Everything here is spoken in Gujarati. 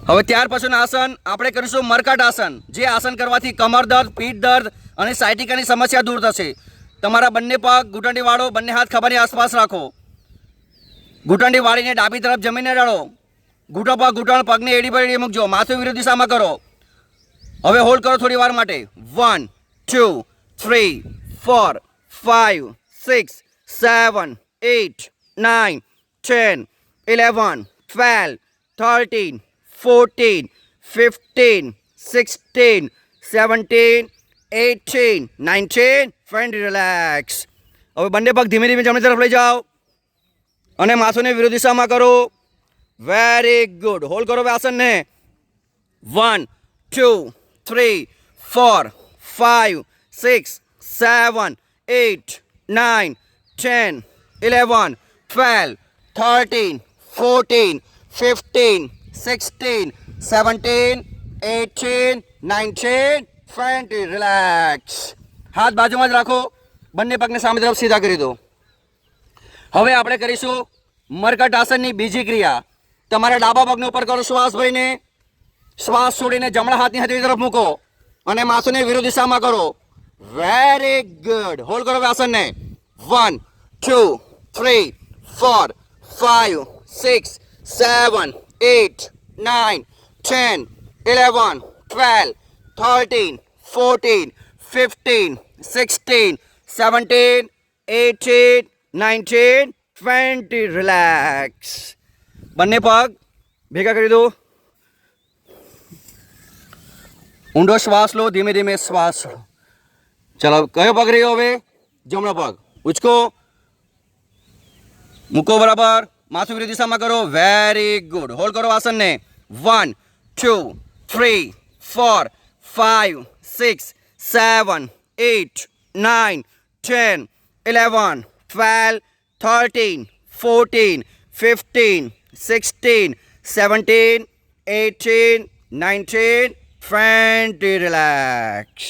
હવે ત્યાર પછીનું આસન આપણે કરીશું મરકટ આસન, જે આસન કરવાથી કમર દર્દ, પીઠ દર્દ અને સાયટિકાની સમસ્યા દૂર થશે. તમારા બંને પગ ઘૂંટણની વાળો, બંને હાથ ખભાની આસપાસ રાખો. ઘૂંટણની વાળીને ડાબી તરફ જમીને ડાળો. ઘૂંટણ પર ઘૂંટણ, પગને એડી પર એડી મૂકજો. માથું વિરુદ્ધ દિશામાં કરો. હવે હોલ્ડ કરો થોડી વાર માટે. 1 2 3 4 5 6 7 8 9 10 11 12 13 14 15 16 17 18 19 20. રિલેક્સ. હવે બંને પગ ધીમે ધીમે જમણી તરફ લઈ જાઓ અને માથુંને વિરુદ્ધ દિશામાં કરો. Very good. હોલ્ડ કરો આસનને. 1 2 3 4 5 6 7 8 9 10 11 12 13 14 15 16 17 18 19 20. રિલેક્સ. હાથ બાજુમાં જ રાખો. બંને પગને સામે તરફ સીધા કરી દો. હવે આપણે કરીશું મરકટ આસનની બીજી ક્રિયા. તમારા ડાબા પગને ઉપર કરો શ્વાસ ભરીને. શ્વાસ છોડીને જમણા હાથની હથેળી તરફ મૂકો અને માથુંને વિરુદ્ધ દિશામાં કરો. Very good. હોલ્ડ કરો આસનને. 1 2 3 4 5 6 7 8 9 10 11 12 13 14 15 16 17 18 19 20. રિલેક્સ. બંને પગ ભેગા કરી દો. ઊંડો શ્વાસ લો. ધીમે ધીમે શ્વાસ. ચલો, કયો પગ રહ્યો હવે? જમણો પગ. ઉચકો, મૂકો બરાબર. માથું વિરુદ્ધ દિશામાં કરો. Very good. હોલ્ડ કરો આસનને. 1 2 3 4 5 6 7 8 9 10 11 12 13 14 15 16 17 18 19 20. રિલેક્સ.